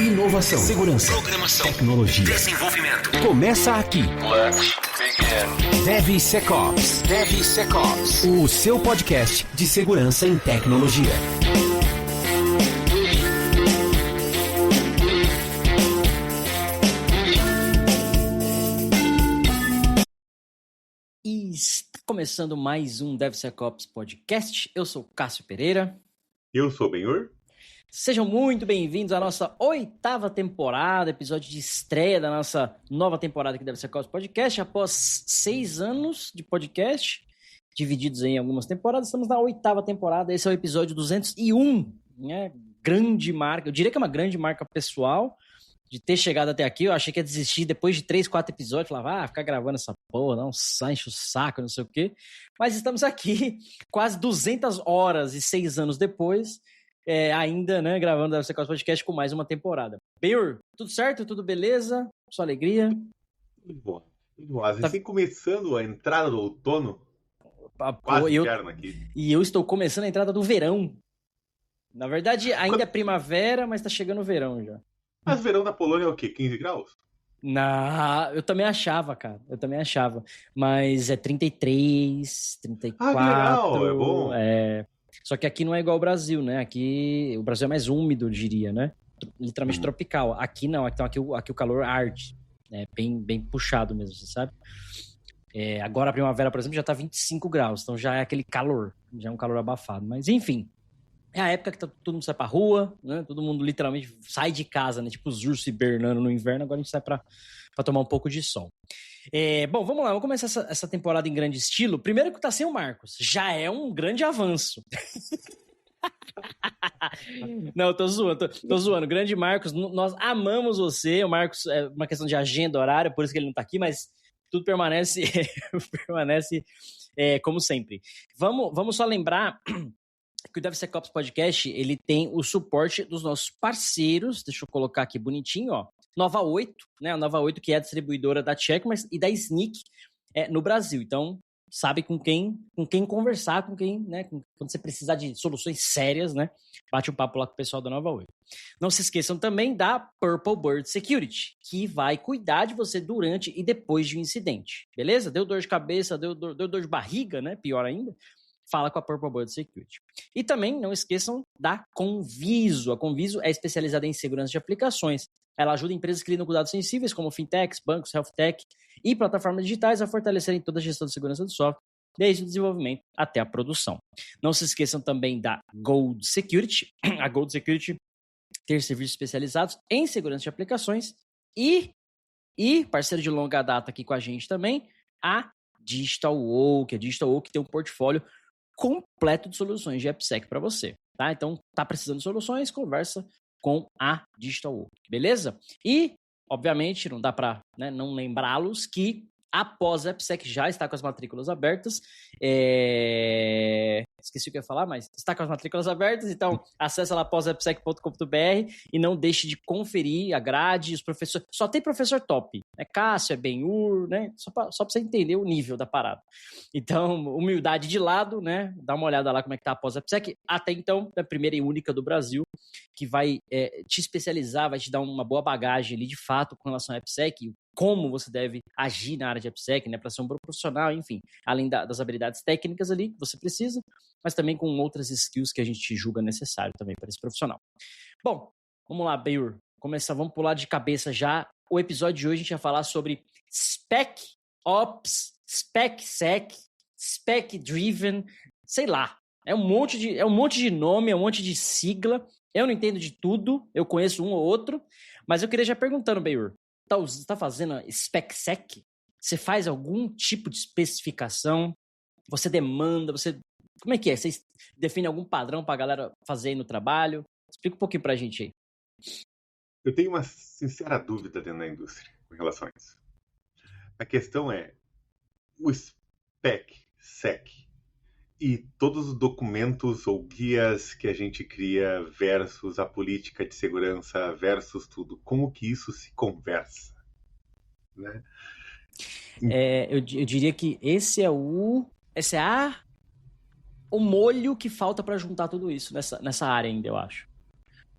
Inovação, segurança, programação, tecnologia, desenvolvimento. Começa aqui. Let's begin. DevSecOps. DevSecOps. O seu podcast de segurança em tecnologia. E está começando mais um DevSecOps Podcast. Eu sou Cássio Pereira. Eu sou o Benhur. Sejam muito bem-vindos à nossa 8ª temporada, episódio de estreia da nossa nova temporada aqui do DevSecOps Podcast. Após 6 anos de podcast, divididos em algumas temporadas, estamos na 8ª temporada. Esse é o episódio 201, né? Grande marca, eu diria que é uma grande marca pessoal de ter chegado até aqui. Eu achei que ia desistir depois de 3, 4 episódios, falava, ficar gravando essa porra, não, enche o saco, não sei o quê. Mas estamos aqui, quase 200 horas e 6 anos depois, ainda, né, gravando o DevSecOps Podcast com mais uma temporada. Benhur, tudo certo? Tudo beleza? Sua alegria? Tudo bom. Assim, começando a entrada do outono, quase inverno aqui. E eu estou começando a entrada do verão. Na verdade, ainda é primavera, mas está chegando o verão já. Mas verão da Polônia é o quê? 15 graus? Eu também achava, cara. Mas é 33, 34. Ah, que legal, é bom. Só que aqui não é igual ao Brasil, né? Aqui o Brasil é mais úmido, eu diria, né? Literalmente tropical. Aqui não, então aqui o calor arde. É bem puxado mesmo, você sabe? Agora a primavera, por exemplo, já tá 25 graus, então já é aquele calor, já é um calor abafado. Mas enfim, é a época que todo mundo sai pra rua, né? Todo mundo literalmente sai de casa, né? Tipo os ursos hibernando no inverno, agora a gente sai pra tomar um pouco de sol. Bom, vamos lá, vamos começar essa temporada em grande estilo. Primeiro que tá sem o Marcos, já é um grande avanço. Não, tô zoando. Grande Marcos, nós amamos você. O Marcos é uma questão de agenda, horário, por isso que ele não tá aqui, mas tudo permanece como sempre. Vamos só lembrar que o DevSecOps Podcast, ele tem o suporte dos nossos parceiros. Deixa eu colocar aqui bonitinho, ó. Nova 8, né? A Nova 8, que é a distribuidora da Checkmarx e da Snyk no Brasil. Então, sabe com quem conversar, com quem, né? Quando você precisar de soluções sérias, né? Bate um papo lá com o pessoal da Nova 8. Não se esqueçam também da Purple Bird Security, que vai cuidar de você durante e depois de um incidente. Beleza? Deu dor de cabeça, deu dor de barriga, né? Pior ainda. Fala com a Purple Bird Security. E também não esqueçam da Conviso. A Conviso é especializada em segurança de aplicações. Ela ajuda empresas que lidam com dados sensíveis, como fintechs, bancos, health tech e plataformas digitais a fortalecerem toda a gestão de segurança do software, desde o desenvolvimento até a produção. Não se esqueçam também da Gold Security. A Gold Security tem serviços especializados em segurança de aplicações e parceiro de longa data aqui com a gente também, a Digital Oak. A Digital Oak tem um portfólio completo de soluções de AppSec para você, tá? Então, tá precisando de soluções, conversa com a Digital Oak, beleza? E, obviamente, não dá para, né, não lembrá-los que após a AppSec já está com as matrículas abertas. Esqueci o que eu ia falar, mas está com as matrículas abertas, então acessa lá após-appsec.com.br e não deixe de conferir a grade, os professores. Só tem professor top, né? Cássio, Benhur, né? Só para você entender o nível da parada. Então, humildade de lado, né? Dá uma olhada lá como é que tá a após-appsec. Até então, é a primeira e única do Brasil que vai te especializar, vai te dar uma boa bagagem ali de fato com relação à AppSec, como você deve agir na área de AppSec, né, para ser um bom profissional, enfim, além das habilidades técnicas ali que você precisa, mas também com outras skills que a gente julga necessário também para esse profissional. Bom, vamos lá, Benhur, vamos pular de cabeça já. O episódio de hoje a gente vai falar sobre SpecOps, SpecSec, Spec-Driven, sei lá, é um monte de nome, é um monte de sigla. Eu não entendo de tudo, eu conheço um ou outro, mas eu queria já perguntando, Benhur, você está fazendo SpecSec? Você faz algum tipo de especificação? Você demanda? Como é que é? Você define algum padrão para a galera fazer aí no trabalho? Explica um pouquinho para a gente aí. Eu tenho uma sincera dúvida dentro da indústria com relação a isso. A questão é o SpecSec e todos os documentos ou guias que a gente cria versus a política de segurança versus tudo. Como que isso se conversa? Né? Eu diria que esse é o molho que falta para juntar tudo isso nessa área ainda, eu acho.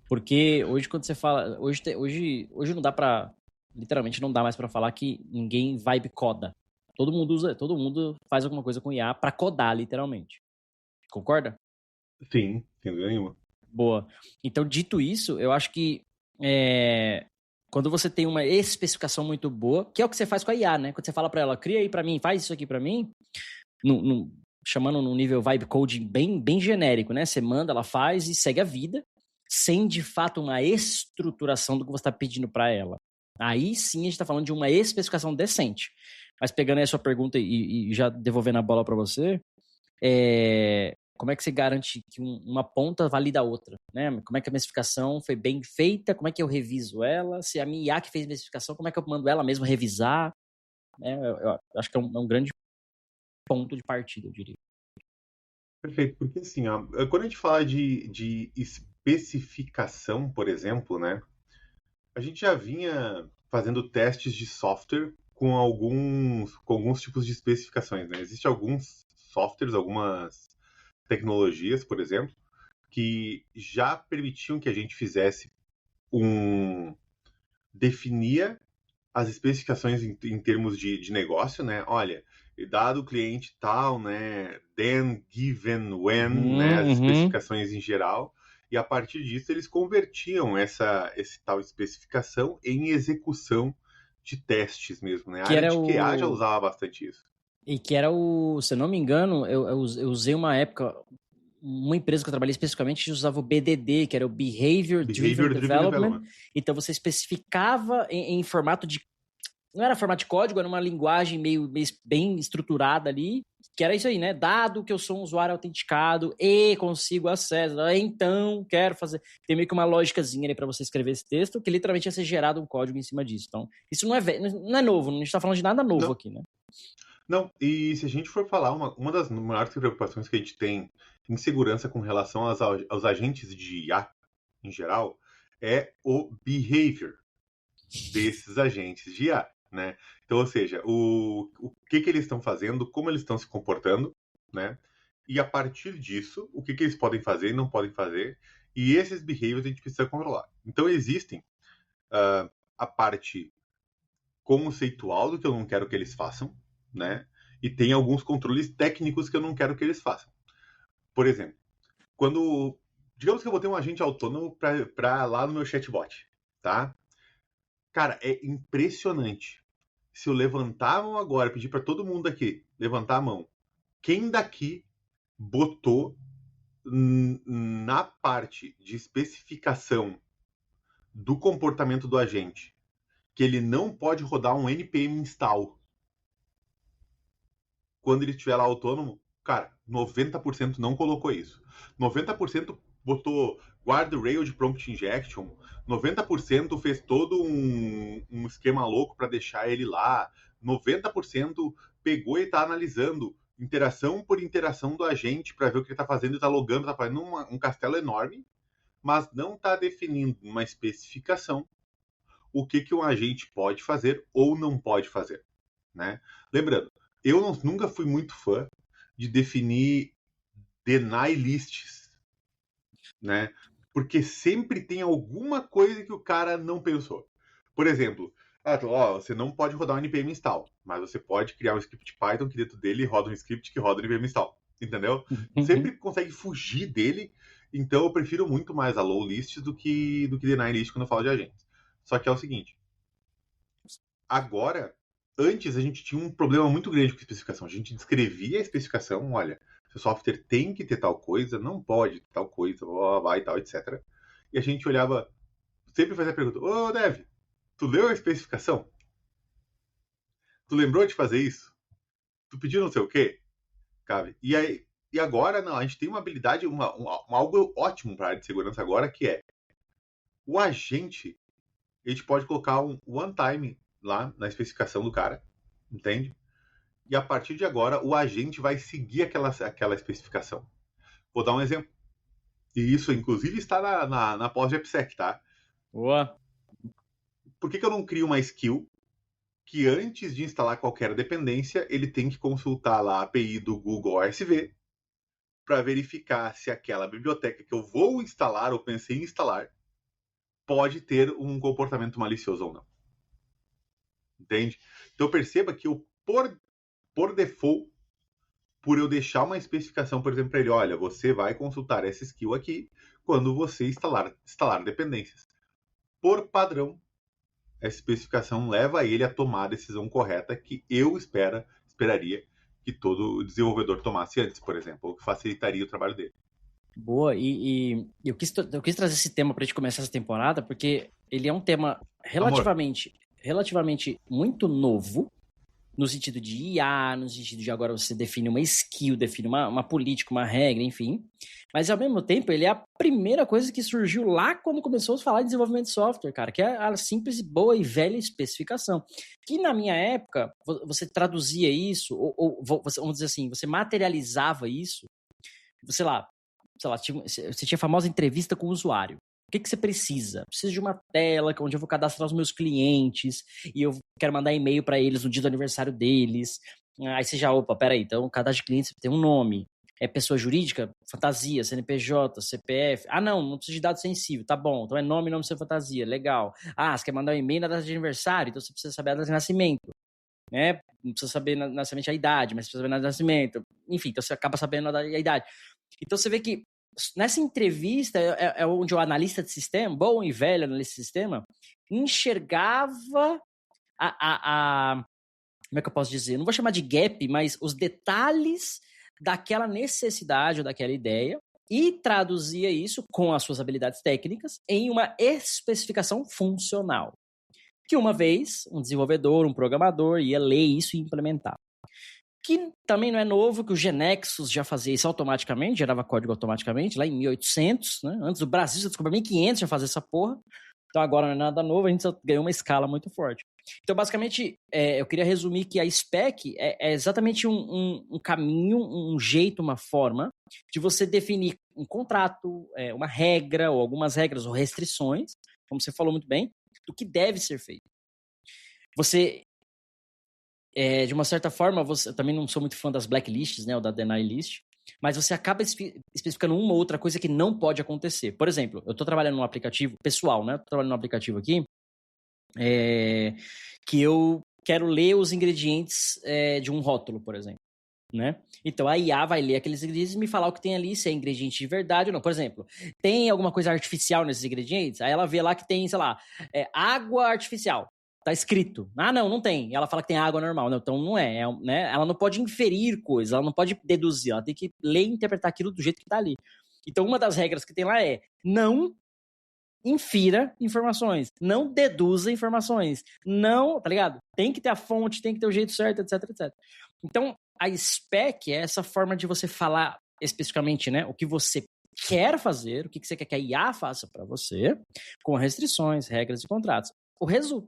Porque hoje, quando você fala... Hoje não dá pra... Literalmente não dá mais pra falar que ninguém vibe coda. Todo mundo faz alguma coisa com IA pra codar, literalmente. Concorda? Sim, sem dúvida nenhuma. Boa. Então, dito isso, eu acho que quando você tem uma especificação muito boa, que é o que você faz com a IA, né? Quando você fala pra ela, cria aí pra mim, faz isso aqui pra mim, chamando num nível vibe coding bem genérico, né? Você manda, ela faz e segue a vida, sem de fato uma estruturação do que você está pedindo para ela. Aí sim a gente está falando de uma especificação decente. Mas pegando aí a sua pergunta e já devolvendo a bola para você, como é que você garante que uma ponta valida a outra, né? Como é que a especificação foi bem feita? Como é que eu reviso ela? Se a minha IA que fez a especificação, como é que eu mando ela mesmo revisar? Eu acho que é um grande ponto de partida, eu diria. Perfeito, porque assim, ó, quando a gente fala de especificação, por exemplo, né? A gente já vinha fazendo testes de software com alguns tipos de especificações, né? Existem alguns softwares, algumas tecnologias, por exemplo, que já permitiam que a gente fizesse definia as especificações em termos de negócio, né? Olha, dado o cliente tal, né? Then, given, when, né? As especificações em geral. E a partir disso eles convertiam esse tal especificação em execução de testes mesmo, né? A área de QA já usava bastante isso. E que era se eu não me engano, eu usei uma época, uma empresa que eu trabalhei especificamente usava o BDD, que era o Behavior Driven Development. Então você especificava em formato de... Não era formato de código, era uma linguagem meio bem estruturada ali, que era isso aí, né? Dado que eu sou um usuário autenticado e consigo acesso, então quero fazer... Tem meio que uma lógicazinha ali para você escrever esse texto, que literalmente ia ser gerado um código em cima disso. Então, isso não é novo, não a gente tá falando de nada novo aqui, né? Não, e se a gente for falar, uma das maiores preocupações que a gente tem em segurança com relação aos agentes de IA em geral é o behavior desses agentes de IA, né? Então, ou seja, o que eles estão fazendo, como eles estão se comportando, né? E a partir disso, o que eles podem fazer e não podem fazer, e esses behaviors a gente precisa controlar. Então, existem a parte conceitual do que eu não quero que eles façam, né? E tem alguns controles técnicos que eu não quero que eles façam. Por exemplo, digamos que eu vou ter um agente autônomo para lá no meu chatbot, tá? Cara, é impressionante. Se eu levantar a mão agora, pedir para todo mundo aqui levantar a mão, quem daqui botou na parte de especificação do comportamento do agente que ele não pode rodar um npm install quando ele estiver lá autônomo? Cara, 90% não colocou isso. 90% botou guardrail de prompt injection, 90% fez todo um esquema louco para deixar ele lá, 90% pegou e está analisando interação por interação do agente para ver o que ele está fazendo e está logando, está fazendo um castelo enorme, mas não está definindo uma especificação o que um agente pode fazer ou não pode fazer, né? Lembrando, eu nunca fui muito fã de definir deny lists, né? Porque sempre tem alguma coisa que o cara não pensou. Por exemplo, você não pode rodar um npm install, mas você pode criar um script Python que dentro dele roda um script que roda o npm install, entendeu? Sempre consegue fugir dele, então eu prefiro muito mais a low list do que deny list quando eu falo de agentes. Só que é o seguinte, agora, antes a gente tinha um problema muito grande com a especificação. A gente descrevia a especificação, olha, seu software tem que ter tal coisa, não pode ter tal coisa, blá, blá, blá, e tal, etc. E a gente olhava, sempre fazia a pergunta, ô Dev, tu leu a especificação? Tu lembrou de fazer isso? Tu pediu não sei o quê? Cabe. E agora, não, a gente tem uma habilidade, algo ótimo para a área de segurança agora, que é o agente, a gente pode colocar um one time lá na especificação do cara, entende? E a partir de agora, o agente vai seguir aquela especificação. Vou dar um exemplo. E isso, inclusive, está na pós-GPSec, tá? Boa. Por que eu não crio uma skill que antes de instalar qualquer dependência, ele tem que consultar lá a API do Google OSV para verificar se aquela biblioteca que eu vou instalar ou pensei em instalar pode ter um comportamento malicioso ou não. Entende? Então perceba que eu, por default, por eu deixar uma especificação, por exemplo, para ele, olha, você vai consultar essa skill aqui quando você instalar dependências. Por padrão, essa especificação leva ele a tomar a decisão correta que eu esperaria que todo desenvolvedor tomasse antes, por exemplo, ou que facilitaria o trabalho dele. Boa, e eu quis trazer esse tema para a gente começar essa temporada, porque ele é um tema relativamente muito novo, no sentido de IA, no sentido de agora você define uma skill, define uma política, uma regra, enfim. Mas, ao mesmo tempo, ele é a primeira coisa que surgiu lá quando começou a falar de desenvolvimento de software, cara, que é a simples, boa e velha especificação. Que, na minha época, você traduzia isso, ou vamos dizer assim, você materializava isso, sei lá, você tinha a famosa entrevista com o usuário. O que você precisa? Preciso de uma tela onde eu vou cadastrar os meus clientes e eu quero mandar e-mail para eles no dia do aniversário deles. Aí você já, peraí, então cadastro de clientes tem um nome. É pessoa jurídica? Fantasia, CNPJ, CPF. Ah, não precisa de dado sensível. Tá bom, então é nome sem fantasia, legal. Ah, você quer mandar um e-mail na data de aniversário, então você precisa saber a data de nascimento. Né? Não precisa saber necessariamente a idade, mas precisa saber a data de nascimento. Enfim, então você acaba sabendo a idade. Então você vê que nessa entrevista é onde o analista de sistema, bom e velho analista de sistema, enxergava como é que eu posso dizer? Não vou chamar de gap, mas os detalhes daquela necessidade ou daquela ideia e traduzia isso com as suas habilidades técnicas em uma especificação funcional. Que uma vez um desenvolvedor, um programador ia ler isso e implementar. Que também não é novo, que o GeneXus já fazia isso automaticamente, gerava código automaticamente, lá em 1800, né? Antes do Brasil, você descobriu 1500 já fazia essa porra. Então agora não é nada novo, a gente só ganhou uma escala muito forte. Então, basicamente, eu queria resumir que a spec é exatamente um caminho, um jeito, uma forma de você definir um contrato, uma regra, ou algumas regras ou restrições, como você falou muito bem, do que deve ser feito. Você... de uma certa forma, eu também não sou muito fã das blacklists, né, ou da deny list, mas você acaba especificando uma ou outra coisa que não pode acontecer. Por exemplo, eu estou trabalhando num aplicativo pessoal, né? Estou trabalhando num aplicativo aqui que eu quero ler os ingredientes de um rótulo, por exemplo, né? Então a IA vai ler aqueles ingredientes e me falar o que tem ali, se é ingrediente de verdade ou não. Por exemplo, tem alguma coisa artificial nesses ingredientes? Aí ela vê lá que tem, sei lá, água artificial. Tá escrito. Ah, não tem. Ela fala que tem água normal. Não, então não é, né? Ela não pode inferir coisas, ela não pode deduzir, ela tem que ler e interpretar aquilo do jeito que tá ali. Então, uma das regras que tem lá é não infira informações, não deduza informações, não, tá ligado? Tem que ter a fonte, tem que ter o jeito certo, etc, etc. Então, a spec é essa forma de você falar especificamente, né, o que você quer fazer, o que você quer que a IA faça para você, com restrições, regras e contratos.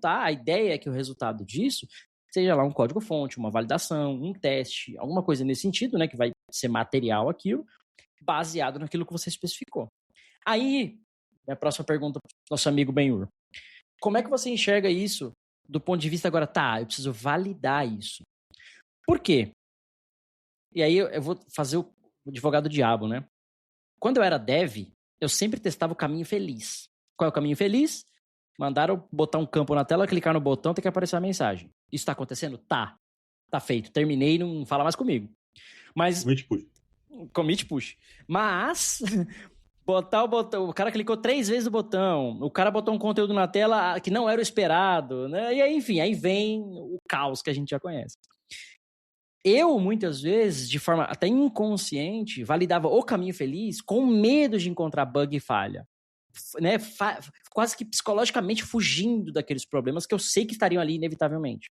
A ideia é que o resultado disso seja lá um código-fonte, uma validação, um teste, alguma coisa nesse sentido, né, que vai ser material aquilo, baseado naquilo que você especificou. Aí, a próxima pergunta para o nosso amigo Benhur. Como é que você enxerga isso do ponto de vista agora, eu preciso validar isso. Por quê? E aí eu vou fazer o advogado do diabo, né? Quando eu era dev, eu sempre testava o caminho feliz. Qual é o caminho feliz? Mandaram botar um campo na tela, clicar no botão, tem que aparecer a mensagem. Isso tá acontecendo? Tá. Tá feito. Terminei, não fala mais comigo. Mas... Commit push. Mas... botar o botão... O cara clicou 3 vezes no botão. O cara botou um conteúdo na tela que não era o esperado. Né? E aí, enfim, aí vem o caos que a gente já conhece. Eu, muitas vezes, de forma até inconsciente, validava o caminho feliz com medo de encontrar bug e falha. Né, quase que psicologicamente fugindo daqueles problemas que eu sei que estariam ali inevitavelmente.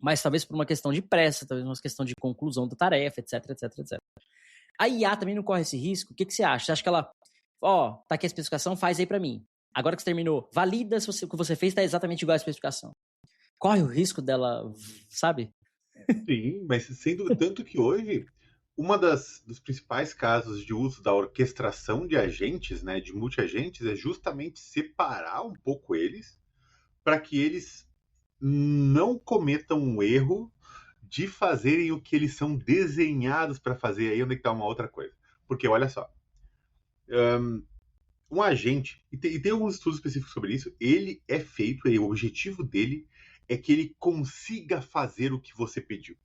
Mas talvez por uma questão de pressa, talvez uma questão de conclusão da tarefa, etc, etc, etc. A IA também não corre esse risco? O que você acha? Você acha que ela, tá aqui a especificação, faz aí pra mim. Agora que você terminou, valida se o que você fez está exatamente igual à especificação. Corre o risco dela, sabe? Sim, mas sendo tanto que hoje... dos principais casos de uso da orquestração de agentes, né, de multiagentes, é justamente separar um pouco eles para que eles não cometam o erro de fazerem o que eles são desenhados para fazer. Aí onde está uma outra coisa. Porque, olha só, um agente, e tem alguns estudos específicos sobre isso, ele é feito, o objetivo dele é que ele consiga fazer o que você pediu.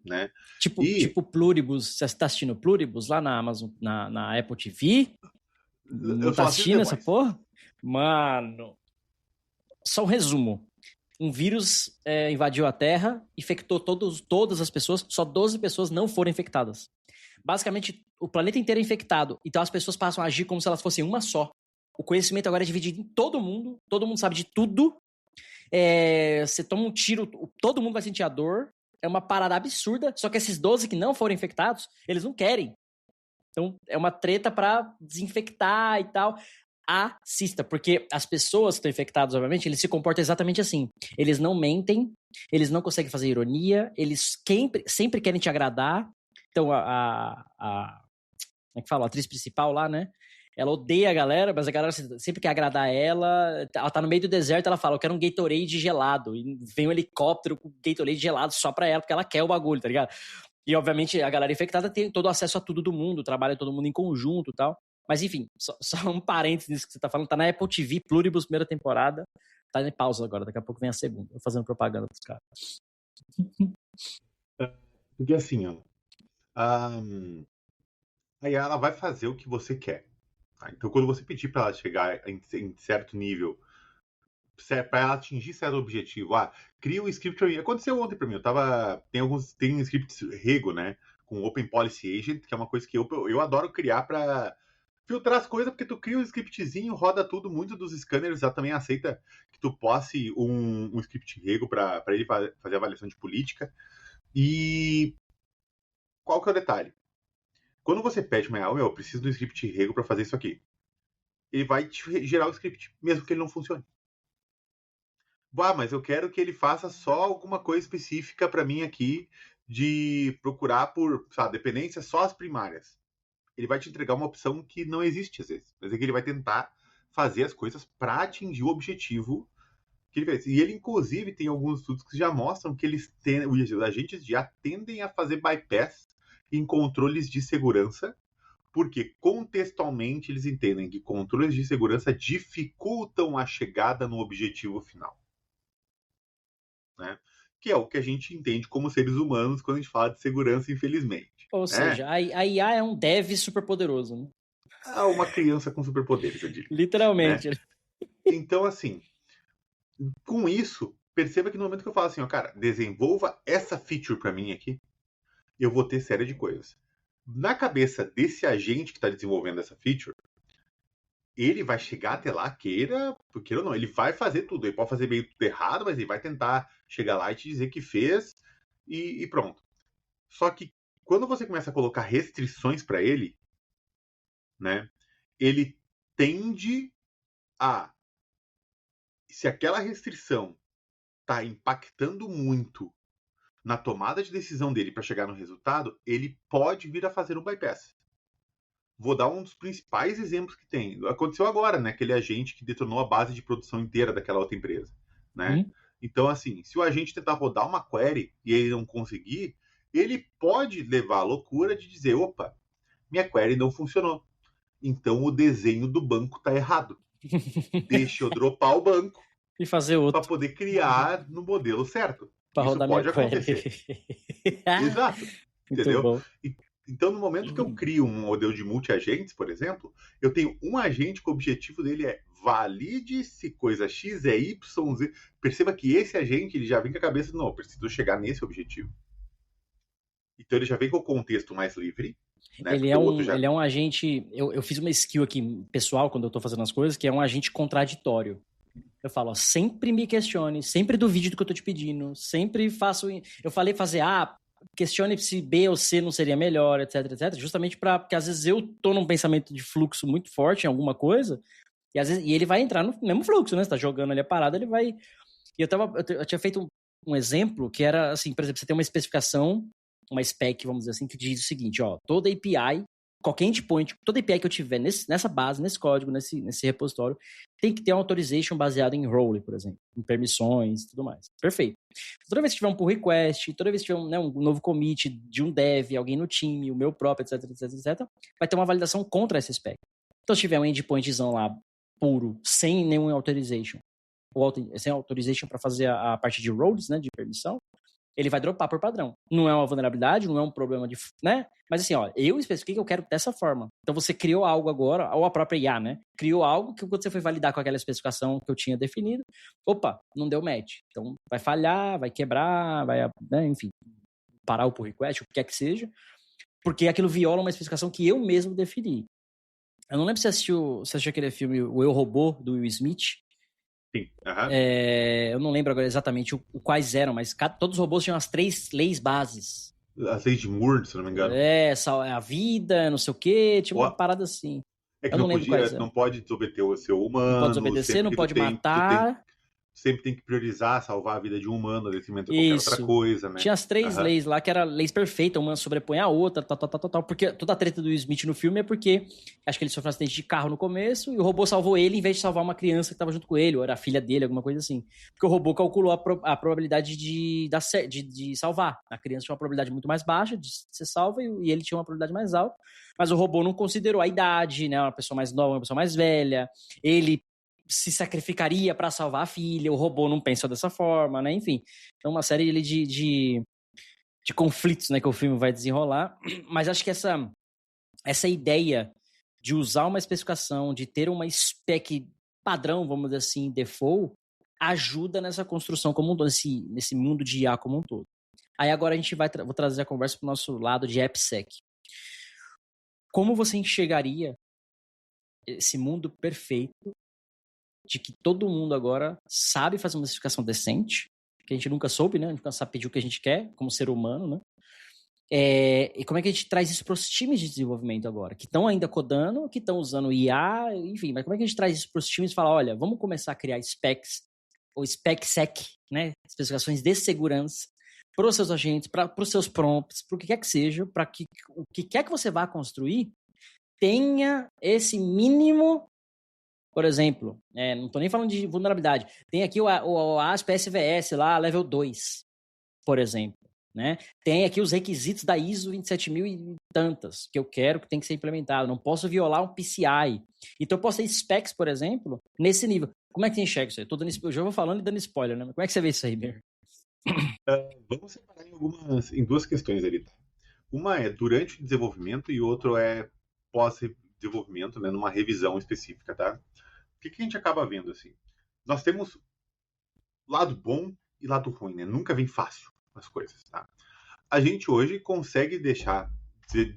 Né? Tipo Pluribus, você está assistindo Pluribus lá na Amazon, na Apple TV? Não tá assistindo essa porra? Mano, só um resumo. Um vírus invadiu a Terra, infectou todas as pessoas, só 12 pessoas não foram infectadas. Basicamente, o planeta inteiro é infectado, então as pessoas passam a agir como se elas fossem uma só. O conhecimento agora é dividido em todo mundo sabe de tudo. Você toma um tiro, todo mundo vai sentir a dor. É uma parada absurda, só que esses 12 que não foram infectados, eles não querem. Então, é uma treta pra desinfectar e tal. Assista, porque as pessoas que estão infectadas, obviamente, eles se comportam exatamente assim. Eles não mentem, eles não conseguem fazer ironia, eles sempre querem te agradar. Então, como é que fala? A atriz principal lá, né? Ela odeia a galera, mas a galera sempre quer agradar ela. Ela tá no meio do deserto, ela fala, eu quero um Gatorade gelado. E vem um helicóptero com Gatorade gelado só pra ela, porque ela quer o bagulho, tá ligado? E, obviamente, a galera infectada tem todo o acesso a tudo do mundo, trabalha todo mundo em conjunto e tal. Mas, enfim, só um parênteses nisso que você tá falando. Tá na Apple TV, Pluribus, primeira temporada. Tá em pausa agora, daqui a pouco vem a segunda. Tô fazendo propaganda pros caras. Porque assim, ó. Aí ela vai fazer o que você quer. Tá? Então, quando você pedir para ela chegar em certo nível, para ela atingir certo objetivo, cria um script para mim. Aconteceu ontem para mim. Tem scripts Rego, né? Com Open Policy Agent, que é uma coisa que eu adoro criar para filtrar as coisas, porque tu cria um scriptzinho, roda tudo, muito dos scanners já também aceita que tu posse um script Rego para ele fazer avaliação de política. E qual que é o detalhe? Quando você pede, eu preciso do script Rego para fazer isso aqui, ele vai te gerar o script, mesmo que ele não funcione. Mas eu quero que ele faça só alguma coisa específica para mim aqui, de procurar por, dependências só as primárias. Ele vai te entregar uma opção que não existe às vezes, mas é que ele vai tentar fazer as coisas para atingir o objetivo que ele fez. E ele, inclusive, tem alguns estudos que já mostram que os agentes já tendem a fazer bypass em controles de segurança, porque contextualmente eles entendem que controles de segurança dificultam a chegada no objetivo final. Né? Que é o que a gente entende como seres humanos quando a gente fala de segurança, infelizmente. Ou seja, a IA é um dev super poderoso, né? Uma criança com superpoderes, eu diria. Literalmente. Né? Então, assim, com isso, perceba que no momento que eu falo assim, desenvolva essa feature para mim aqui, eu vou ter série de coisas. Na cabeça desse agente que está desenvolvendo essa feature, ele vai chegar até lá, queira ou não, ele vai fazer tudo. Ele pode fazer meio tudo errado, mas ele vai tentar chegar lá e te dizer que fez e pronto. Só que quando você começa a colocar restrições para ele, né, ele tende a... Se aquela restrição está impactando muito na tomada de decisão dele para chegar no resultado, ele pode vir a fazer um bypass. Vou dar um dos principais exemplos que tem. Aconteceu agora, né? Aquele agente que detonou a base de produção inteira daquela outra empresa, né? Então, assim, se o agente tentar rodar uma query e ele não conseguir, ele pode levar a loucura de dizer, opa, minha query não funcionou. Então o desenho do banco está errado. Deixa eu dropar o banco e fazer outro para poder criar no modelo certo. Pra Isso pode acontecer. Exato. Entendeu? Então, no momento que eu crio um modelo de multi-agentes, por exemplo, eu tenho um agente que o objetivo dele é valide se coisa X é Y, Z. Perceba que esse agente ele já vem com a cabeça, não, eu preciso chegar nesse objetivo. Então, ele já vem com o contexto mais livre. Né? Ele é um agente... Eu fiz uma skill aqui, pessoal, quando eu tô fazendo as coisas, que é um agente contraditório. Eu falo, sempre me questione, sempre duvide do que eu tô te pedindo, sempre faço... Eu falei fazer questione se B ou C não seria melhor, etc, etc, justamente porque às vezes eu tô num pensamento de fluxo muito forte em alguma coisa, e às vezes ele vai entrar no mesmo fluxo, né? Você tá jogando ali a parada, ele vai... E eu tinha feito um exemplo que era assim, por exemplo, você tem uma especificação, uma spec, vamos dizer assim, que diz o seguinte, toda API, qualquer endpoint, toda API que eu tiver nessa base, nesse código, nesse repositório, tem que ter uma authorization baseada em role, por exemplo, em permissões e tudo mais. Perfeito. Toda vez que tiver um pull request, toda vez que tiver um novo commit de um dev, alguém no time, o meu próprio, etc, etc, etc, vai ter uma validação contra essa spec. Então, se tiver um endpointzão lá puro, sem nenhum authorization, sem authorization para fazer a parte de roles, né, de permissão, ele vai dropar por padrão. Não é uma vulnerabilidade, não é um problema de, né? Mas assim, ó, eu especifiquei que eu quero dessa forma. Então você criou algo agora, ou a própria IA, né? Criou algo que quando você foi validar com aquela especificação que eu tinha definido, opa, não deu match. Então vai falhar, vai quebrar, vai, né, enfim, parar o pull request, o que quer que seja, porque aquilo viola uma especificação que eu mesmo defini. Eu não lembro se você assistiu aquele filme O Eu, Robô, do Will Smith. Sim. Uhum. Eu não lembro agora exatamente quais eram, mas todos os robôs tinham as 3 leis bases. As leis de Moore, se não me engano. A vida, não sei o quê, tinha uma parada assim. É que não pode desobedecer o seu humano. Não pode desobedecer, não pode matar. Sempre tem que priorizar, salvar a vida de um humano, detrimento de qualquer outra coisa, né? Tinha as 3 leis lá, que eram leis perfeitas, uma sobrepõe a outra, tal. Porque toda a treta do Will Smith no filme é porque, acho que ele sofreu um acidente de carro no começo, e o robô salvou ele em vez de salvar uma criança que estava junto com ele, ou era a filha dele, alguma coisa assim. Porque o robô calculou a probabilidade de salvar. A criança tinha uma probabilidade muito mais baixa de ser salva, e ele tinha uma probabilidade mais alta. Mas o robô não considerou a idade, né? Uma pessoa mais nova, uma pessoa mais velha. Ele se sacrificaria para salvar a filha, o robô não pensa dessa forma, né? Enfim, então uma série de conflitos, né, que o filme vai desenrolar, mas acho que essa ideia de usar uma especificação, de ter uma spec padrão, vamos dizer assim, default, ajuda nessa construção como um todo, nesse mundo de IA como um todo. Aí agora a gente vou trazer a conversa para o nosso lado de AppSec. Como você enxergaria esse mundo perfeito de que todo mundo agora sabe fazer uma especificação decente, que a gente nunca soube, né? A gente nunca sabe pedir o que a gente quer, como ser humano, né? E como é que a gente traz isso para os times de desenvolvimento agora? Que estão ainda codando, que estão usando IA, enfim, mas como é que a gente traz isso para os times e fala, olha, vamos começar a criar specs, ou SpecSec, né? Especificações de segurança para os seus agentes, para os seus prompts, para o que quer que seja, para que o que quer que você vá construir tenha esse mínimo. Por exemplo, não estou nem falando de vulnerabilidade. Tem aqui o ASP SVS lá, level 2, por exemplo. Né? Tem aqui os requisitos da ISO 27000 e tantas, que eu quero que tem que ser implementado. Não posso violar um PCI. Então eu posso ter specs, por exemplo, nesse nível. Como é que você enxerga isso aí? Eu já vou falando e dando spoiler, né? Como é que você vê isso aí, Ber? Vamos separar em 2 questões ali. Uma é durante o desenvolvimento e outra é pós-desenvolvimento, né, numa revisão específica, tá? O que a gente acaba vendo, assim? Nós temos lado bom e lado ruim, né? Nunca vem fácil as coisas, tá? A gente hoje consegue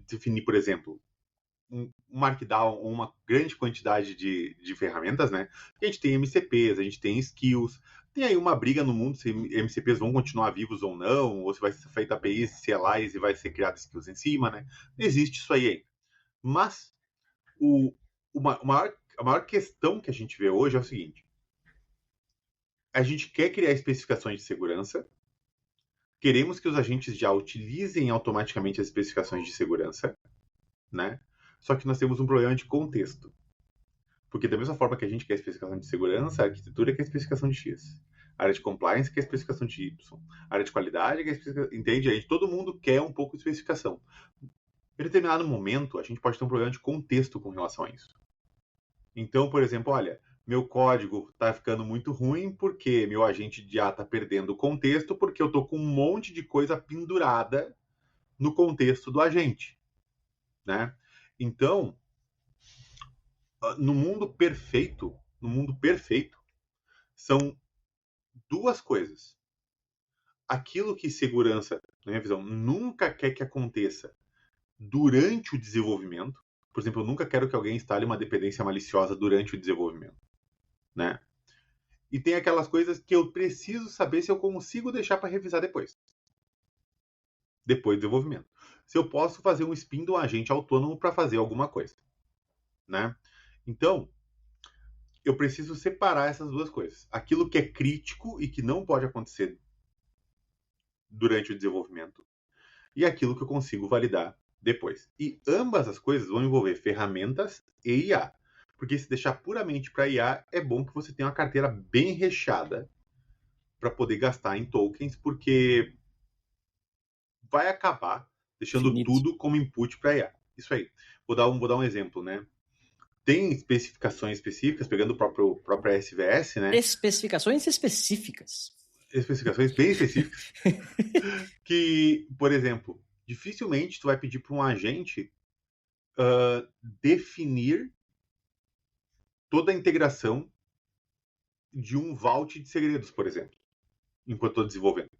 definir, por exemplo, um Markdown ou uma grande quantidade de ferramentas, né? A gente tem MCPs, a gente tem skills. Tem aí uma briga no mundo se MCPs vão continuar vivos ou não, ou se vai ser feita APIs, CLIs e vai ser criado skills em cima, né? Existe isso aí ainda. Mas a maior questão que a gente vê hoje é o seguinte: a gente quer criar especificações de segurança, queremos que os agentes já utilizem automaticamente as especificações de segurança, né? Só que nós temos um problema de contexto. Porque da mesma forma que a gente quer a especificação de segurança, a arquitetura quer a especificação de X. A área de compliance quer a especificação de Y. A área de qualidade quer a especificação... Entende? Todo mundo quer um pouco de especificação. Em determinado momento, a gente pode ter um problema de contexto com relação a isso. Então, por exemplo, olha, meu código está ficando muito ruim porque meu agente de IA está perdendo o contexto porque eu estou com um monte de coisa pendurada no contexto do agente, né? Então, no mundo perfeito, são 2 coisas. Aquilo que segurança, na minha visão, nunca quer que aconteça durante o desenvolvimento. Por exemplo, eu nunca quero que alguém instale uma dependência maliciosa durante o desenvolvimento, né? E tem aquelas coisas que eu preciso saber se eu consigo deixar para revisar depois do desenvolvimento. Se eu posso fazer um spin do agente autônomo para fazer alguma coisa, né? Então, eu preciso separar essas 2 coisas. Aquilo que é crítico e que não pode acontecer durante o desenvolvimento e aquilo que eu consigo validar depois. E ambas as coisas vão envolver ferramentas e IA. Porque se deixar puramente para IA, é bom que você tenha uma carteira bem recheada para poder gastar em tokens, porque vai acabar deixando tudo como input para IA. Isso aí. Vou dar um exemplo, né? tem especificações específicas, pegando o próprio SVS, né? Especificações específicas. Especificações bem específicas. Que, por exemplo, dificilmente tu vai pedir para um agente definir toda a integração de um vault de segredos, por exemplo, enquanto estou desenvolvendo.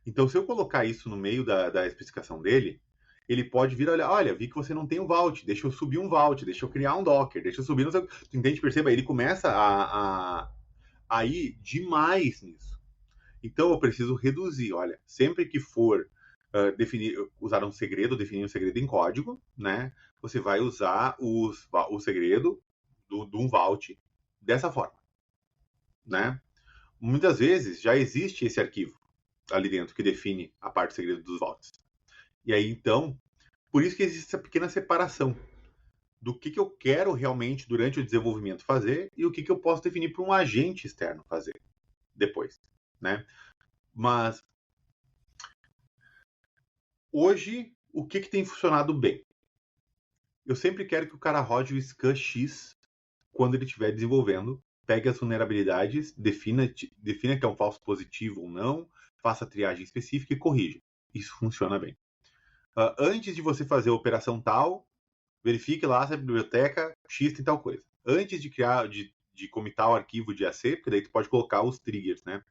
Então, se eu colocar isso no meio da especificação dele, ele pode vir olhar, olha, vi que você não tem um vault, deixa eu subir um vault, deixa eu criar um Docker, deixa eu subir... Tu entende? Perceba? Ele começa a ir demais nisso. Então, eu preciso reduzir. Olha, sempre que for usar um segredo, definir um segredo em código, né? Você vai usar o segredo de um vault dessa forma, né? Muitas vezes já existe esse arquivo ali dentro que define a parte do segredo dos vaults. E aí, então, por isso que existe essa pequena separação do que eu quero realmente durante o desenvolvimento fazer e o que eu posso definir para um agente externo fazer depois, né? Mas hoje, o que tem funcionado bem? Eu sempre quero que o cara rode o SCAN X quando ele estiver desenvolvendo, pegue as vulnerabilidades, defina que é um falso positivo ou não, faça a triagem específica e corrija. Isso funciona bem. Antes de você fazer a operação tal, verifique lá se a biblioteca X tem tal coisa. Antes de criar, de comitar o arquivo de AC, porque daí tu pode colocar os triggers, né?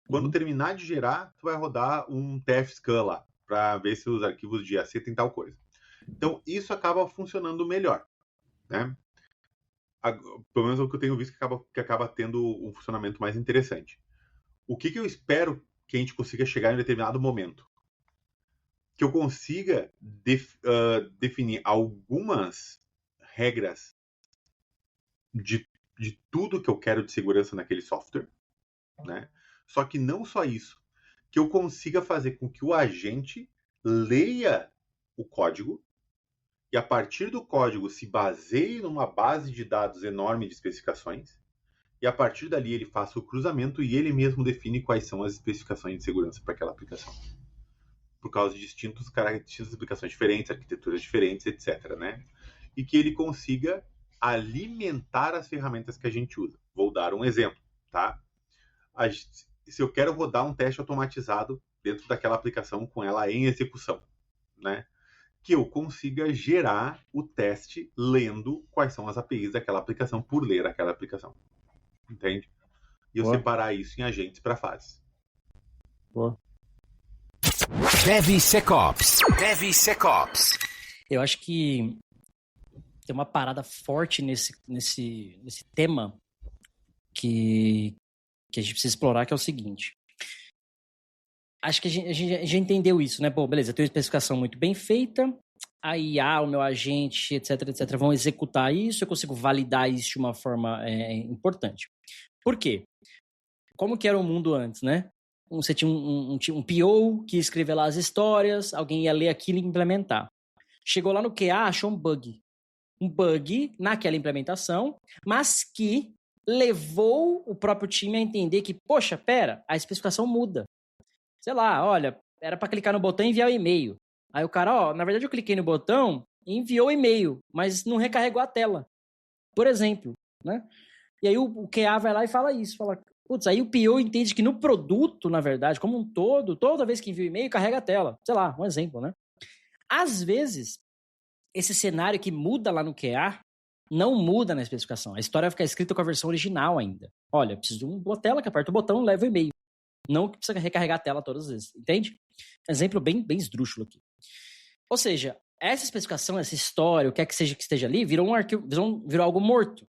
Quando terminar de gerar, tu vai rodar um TF-scan lá, para ver se os arquivos de AC tem tal coisa. Então, isso acaba funcionando melhor, né? Pelo menos é o que eu tenho visto que acaba tendo um funcionamento mais interessante. O que eu espero que a gente consiga chegar em um determinado momento? Que eu consiga definir algumas regras de tudo que eu quero de segurança naquele software, né? Só que não só isso, que eu consiga fazer com que o agente leia o código e a partir do código se baseie numa base de dados enorme de especificações e a partir dali ele faça o cruzamento e ele mesmo define quais são as especificações de segurança para aquela aplicação. Por causa de distintas aplicações diferentes, arquiteturas diferentes, etc., né? E que ele consiga alimentar as ferramentas que a gente usa. Vou dar um exemplo, tá? Se eu quero rodar um teste automatizado dentro daquela aplicação com ela em execução, né? Que eu consiga gerar o teste lendo quais são as APIs daquela aplicação por ler aquela aplicação. Entende? E eu separar isso em agentes para fases. Boa. DevSecOps. Eu acho que tem uma parada forte nesse tema que a gente precisa explorar, que é o seguinte. Acho que a gente já entendeu isso, né? Pô, beleza, eu tenho uma especificação muito bem feita, a IA, o meu agente, etc, vão executar isso, eu consigo validar isso de uma forma importante. Por quê? Como que era o mundo antes, né? Você tinha um PO que escrevia lá as histórias, alguém ia ler aquilo e implementar. Chegou lá no QA, achou um bug. Um bug naquela implementação, mas que levou o próprio time a entender que, poxa, pera, a especificação muda. Sei lá, olha, era para clicar no botão e enviar o e-mail. Aí o cara, na verdade eu cliquei no botão e enviou o e-mail, mas não recarregou a tela. Por exemplo, né? E aí o QA vai lá e fala isso, fala, putz, aí o PO entende que no produto, na verdade, como um todo, toda vez que envia o e-mail, carrega a tela. Sei lá, um exemplo, né? Às vezes, esse cenário que muda lá no QA não muda na especificação. A história vai ficar escrita com a versão original ainda. Olha, preciso de uma tela que aperta o botão e leva o e-mail. Não que precisa recarregar a tela todas as vezes, entende? Exemplo bem esdrúxulo aqui. Ou seja, essa especificação, essa história, o que é que seja que esteja ali, virou um arquivo, virou algo morto.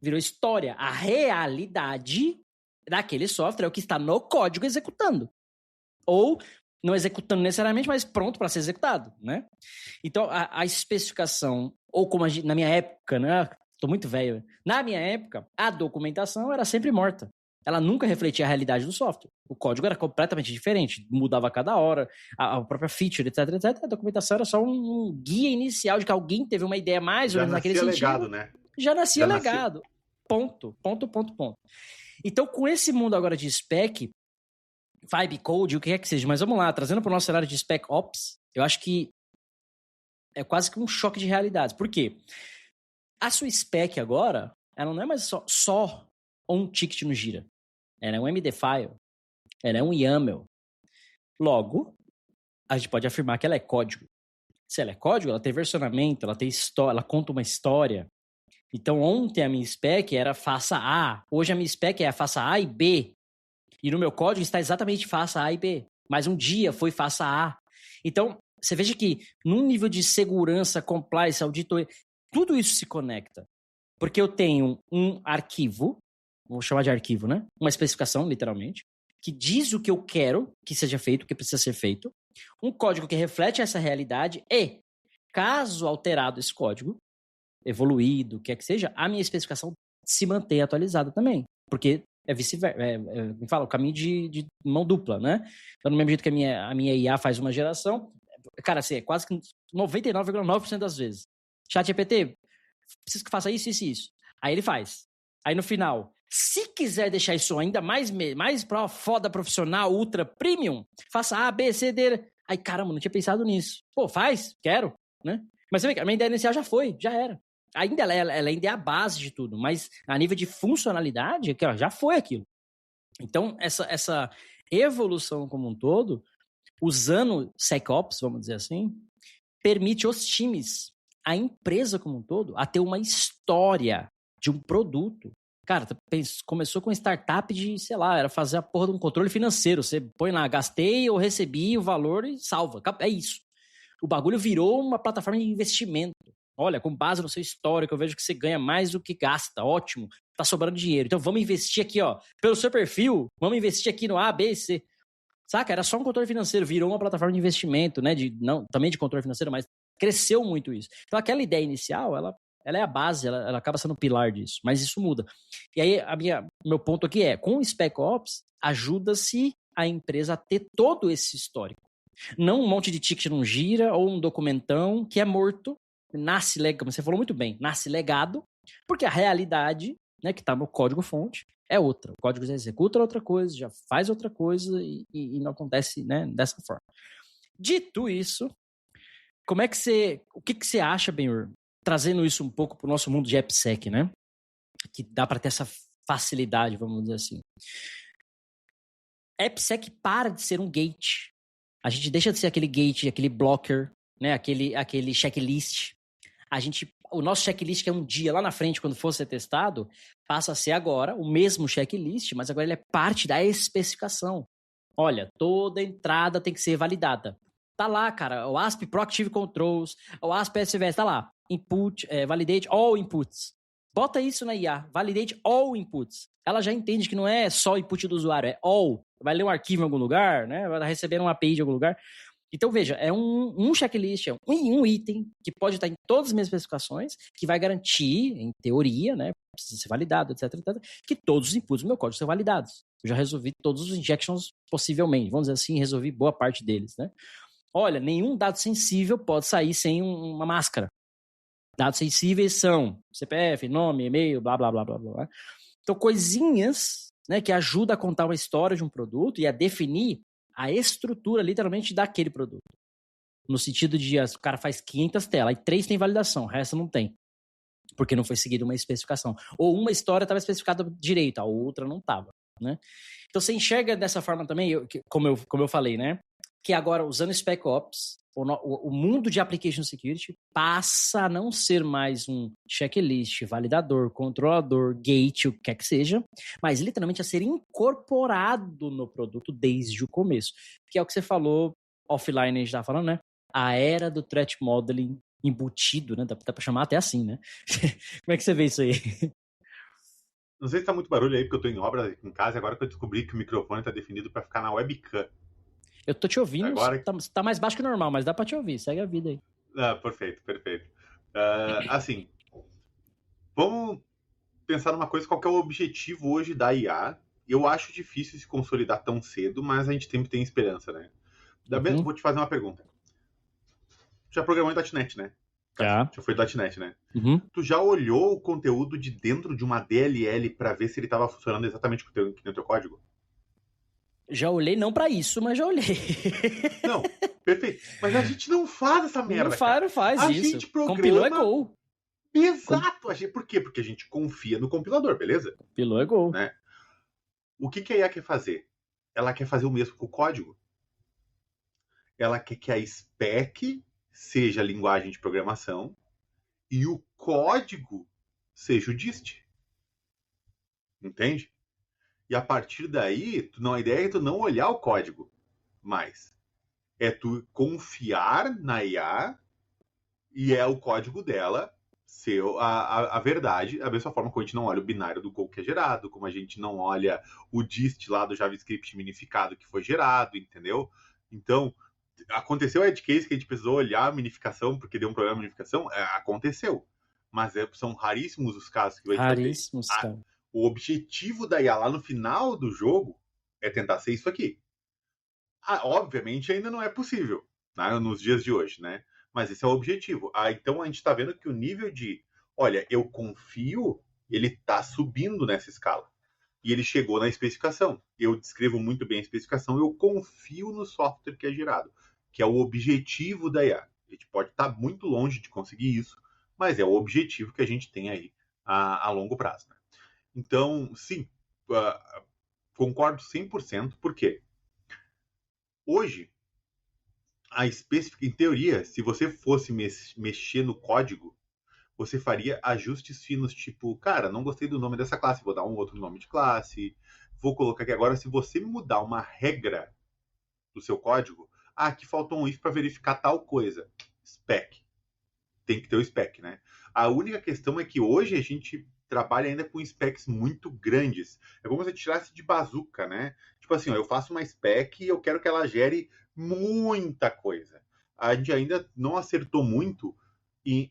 Virou história. A realidade daquele software é o que está no código executando. Ou não executando necessariamente, mas pronto para ser executado, né? Então, a especificação, ou como na minha época, né? Tô muito velho. Na minha época, a documentação era sempre morta. Ela nunca refletia a realidade do software. O código era completamente diferente, mudava a cada hora, a própria feature, etc. A documentação era só um guia inicial de que alguém teve uma ideia mais ou menos naquele sentido. Já nascia legado, né? Já nascia legado. Ponto. Então, com esse mundo agora de spec, vibe code, o que é que seja, mas vamos lá, trazendo para o nosso cenário de spec ops, eu acho que é quase que um choque de realidades. Por quê? A sua spec agora, ela não é mais só um ticket no Gira. Ela é um MD file. Ela é um YAML. Logo, a gente pode afirmar que ela é código. Se ela é código, ela tem versionamento, ela tem história, ela conta uma história. Então, ontem a minha spec era faça A. Hoje a minha spec é faça A e B. E no meu código está exatamente faça A e B. Mas um dia foi faça A. Então, você veja que num nível de segurança, compliance, auditoria, tudo isso se conecta. Porque eu tenho um arquivo, vou chamar de arquivo, né? Uma especificação, literalmente, que diz o que eu quero que seja feito, o que precisa ser feito. Um código que reflete essa realidade e, caso alterado esse código, evoluído, o que é que seja, a minha especificação se mantém atualizada também. Porque é vice-versa. Me fala, o caminho de mão dupla, né? Então, do mesmo jeito que a minha IA faz uma geração, cara, assim, é quase que 99,9% das vezes. ChatGPT, preciso que faça isso, isso e isso. Aí ele faz. Aí no final, se quiser deixar isso ainda mais foda profissional, ultra premium, faça A, B, C, D. Aí, caramba, não tinha pensado nisso. Pô, faz, quero, né? Mas você vê que a minha ideia inicial já era. Ainda ela ainda é a base de tudo, mas a nível de funcionalidade, já foi aquilo. Então, essa evolução como um todo, usando SecOps, vamos dizer assim, permite os times, a empresa como um todo, a ter uma história de um produto. Cara, começou com startup de, sei lá, era fazer a porra de um controle financeiro. Você põe lá, gastei ou recebi o valor e salva. É isso. O bagulho virou uma plataforma de investimento. Olha, com base no seu histórico, eu vejo que você ganha mais do que gasta. Ótimo, tá sobrando dinheiro. Então vamos investir aqui, ó, pelo seu perfil, vamos investir aqui no A, B e C. Saca? Era só um controle financeiro, virou uma plataforma de investimento, né? Também de controle financeiro, mas cresceu muito isso. Então aquela ideia inicial, ela é a base, ela acaba sendo o pilar disso, mas isso muda. E aí, meu ponto aqui é, com o SpecOps, ajuda-se a empresa a ter todo esse histórico. Não um monte de ticket não gira, ou um documentão que é morto, nasce legado, como você falou muito bem, nasce legado, porque a realidade, né, que está no código-fonte é outra. O código já executa outra coisa, já faz outra coisa e não acontece, né, dessa forma. Dito isso, o que você acha, Benhur, trazendo isso um pouco para o nosso mundo de AppSec, né? Que dá para ter essa facilidade, vamos dizer assim. AppSec para de ser um gate. A gente deixa de ser aquele gate, aquele blocker, né? Aquele checklist. O nosso checklist, que é um dia lá na frente, quando for ser testado, passa a ser agora o mesmo checklist, mas agora ele é parte da especificação. Olha, toda entrada tem que ser validada. Tá lá, cara, o ASP Proactive Controls, o ASP SVS, tá lá. Input, validate all inputs. Bota isso na IA, validate all inputs. Ela já entende que não é só input do usuário, é all. Vai ler um arquivo em algum lugar, né? Vai receber uma API de algum lugar. Então, veja, é um checklist, é um item que pode estar em todas as minhas especificações, que vai garantir, em teoria, né? Precisa ser validado, etc, que todos os inputs do meu código são validados. Eu já resolvi todos os injections possivelmente. Vamos dizer assim, resolvi boa parte deles, né? Olha, nenhum dado sensível pode sair sem uma máscara. Dados sensíveis são CPF, nome, e-mail, blá, blá, blá, blá, blá. Então, coisinhas, né, que ajudam a contar uma história de um produto e a definir a estrutura, literalmente, daquele produto. No sentido de, o cara faz 500 telas, aí 3 tem validação, o resto não tem. Porque não foi seguida uma especificação. Ou uma história estava especificada direito, a outra não estava, né? Então, você enxerga dessa forma também, como eu falei, né? Que agora, usando o SpecOps, o mundo de Application Security passa a não ser mais um checklist, validador, controlador, gate, o que quer que seja, mas literalmente a ser incorporado no produto desde o começo. Que é o que você falou, offline a gente estava falando, né? A era do threat modeling embutido, né? Dá para chamar até assim, né? Como é que você vê isso aí? Não sei se tá muito barulho aí, porque eu tô em obra aqui em casa e agora que eu descobri que o microfone tá definido para ficar na webcam. Eu tô te ouvindo, agora... tá mais baixo que o normal, mas dá pra te ouvir, segue a vida aí. Perfeito. Assim, vamos pensar numa coisa, qual que é o objetivo hoje da IA? Eu acho difícil se consolidar tão cedo, mas a gente sempre tem esperança, né? Vou te fazer uma pergunta. Já programou em .NET, né? Já foi .NET, né? Uhum. Tu já olhou o conteúdo de dentro de uma DLL para ver se ele estava funcionando exatamente que nem o teu código? Já olhei, não pra isso, mas já olhei. Não, perfeito. Mas a gente não faz essa merda. Não faz a isso. Gente programa, compilou é gol. Exato! Por quê? Porque a gente confia no compilador, beleza? Pilou é gol. Né? O que a IA quer fazer? Ela quer fazer o mesmo com o código. Ela quer que a spec seja a linguagem de programação e o código seja o dist. Entende? E a partir daí, a ideia é tu não olhar o código mais. É tu confiar na IA e é o código dela ser a verdade, da mesma forma que a gente não olha o binário do code que é gerado, como a gente não olha o dist lá do JavaScript minificado que foi gerado, entendeu? Então, aconteceu o edge case que a gente precisou olhar a minificação porque deu um problema de minificação? Aconteceu. Mas são raríssimos os casos que vai fazer. Raríssimos, cara. O objetivo da IA lá no final do jogo é tentar ser isso aqui. Obviamente ainda não é possível, né, nos dias de hoje, né? Mas esse é o objetivo. Então a gente está vendo que o nível de, olha, eu confio, ele está subindo nessa escala. E ele chegou na especificação. Eu descrevo muito bem a especificação, eu confio no software que é gerado, que é o objetivo da IA. A gente pode estar muito longe de conseguir isso, mas é o objetivo que a gente tem aí a longo prazo, né? Então, sim, concordo 100%, por quê? Hoje, em teoria, se você fosse mexer no código, você faria ajustes finos, tipo, cara, não gostei do nome dessa classe, vou dar um outro nome de classe, vou colocar aqui agora, se você mudar uma regra do seu código, aqui faltou um if para verificar tal coisa, spec. Tem que ter o spec, né? A única questão é que hoje a gente trabalha ainda com specs muito grandes. É como se você tirasse de bazuca, né? Tipo assim, ó, eu faço uma spec e eu quero que ela gere muita coisa. A gente ainda não acertou muito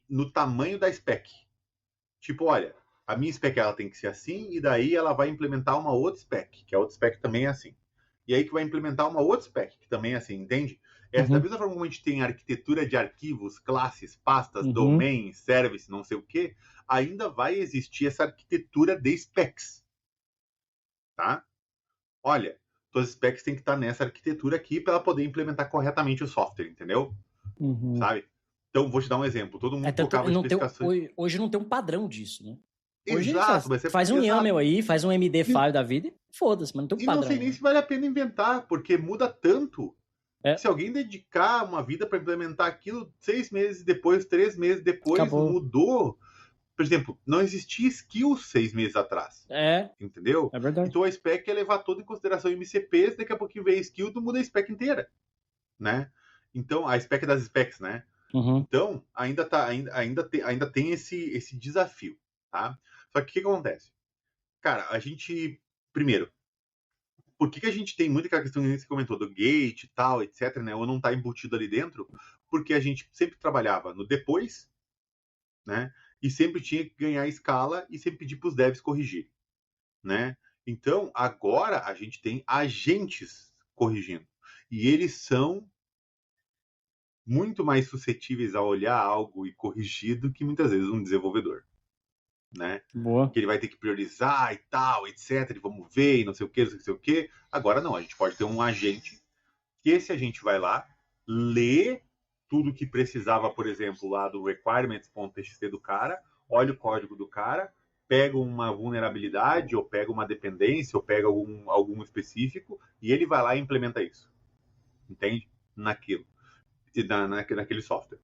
no tamanho da spec. Tipo, olha, a minha spec ela tem que ser assim e daí ela vai implementar uma outra spec, que a outra spec também é assim. E aí que vai implementar uma outra spec, que também é assim, entende? Da mesma forma como a gente tem arquitetura de arquivos, classes, pastas, domain, service, não sei o quê, ainda vai existir essa arquitetura de specs. Tá? Olha, suas specs têm que estar nessa arquitetura aqui para ela poder implementar corretamente o software, entendeu? Sabe? Então, vou te dar um exemplo. Todo mundo colocava especificações... Hoje não tem um padrão disso, né? Hoje exato, mas faz um YAML aí, faz um MD file da vida e foda-se, mas não tem um padrão. E não sei nem se vale a pena inventar, porque muda tanto. Se alguém dedicar uma vida para implementar aquilo, 6 meses depois, 3 meses depois, acabou. Mudou. Por exemplo, não existia skills 6 meses atrás. Entendeu? É verdade. Então a spec ia levar tudo em consideração MCPs, daqui a pouquinho veio a skill, tu muda a spec inteira. Né? Então, a spec das specs, né? Então, ainda tem esse desafio, tá? Só que o que acontece? Cara, a gente... Primeiro, por que a gente tem muita aquela questão que você comentou do gate e tal, etc, né? Ou não tá embutido ali dentro? Porque a gente sempre trabalhava no depois, né? E sempre tinha que ganhar escala e sempre pedir para os devs corrigir, né? Então, agora a gente tem agentes corrigindo. E eles são muito mais suscetíveis a olhar algo e corrigir do que muitas vezes um desenvolvedor, né? Boa. Que ele vai ter que priorizar e tal, etc, e vamos ver, e não sei o que. Agora não, a gente pode ter um agente, que esse agente vai lá, lê tudo que precisava, por exemplo, lá do requirements.txt do cara, olha o código do cara, pega uma vulnerabilidade, ou pega uma dependência, ou pega algum específico, e ele vai lá e implementa isso. Entende? Naquele software.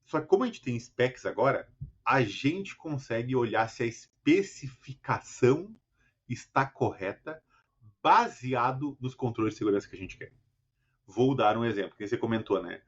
Só que como a gente tem specs agora, a gente consegue olhar se a especificação está correta baseado nos controles de segurança que a gente quer. Vou dar um exemplo, que você comentou, né?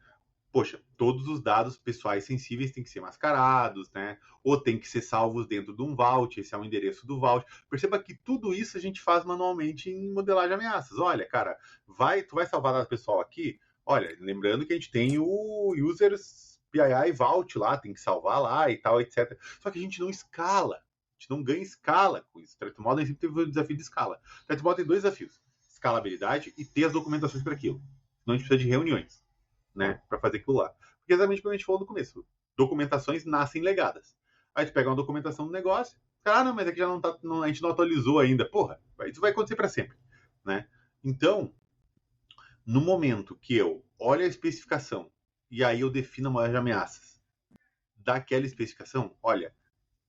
Poxa, todos os dados pessoais sensíveis têm que ser mascarados, né? Ou tem que ser salvos dentro de um vault, esse é o endereço do vault. Perceba que tudo isso a gente faz manualmente em modelagem de ameaças. Olha, cara, tu vai salvar dado pessoal aqui? Olha, lembrando que a gente tem o users PII vault lá, tem que salvar lá e tal, etc. Só que a gente não escala, a gente não ganha escala com isso. O Threat Model sempre teve um desafio de escala. O Threat Model tem 2 desafios: escalabilidade e ter as documentações para aquilo. Senão a gente precisa de reuniões, né, para fazer aquilo lá. Porque exatamente como a gente falou no começo, documentações nascem legadas. Aí tu pega uma documentação do negócio, cara, não, mas aqui já a gente não atualizou ainda. Porra, isso vai acontecer para sempre, né? Então, no momento que eu olho a especificação e aí eu defino a modelagem de ameaças daquela especificação, olha,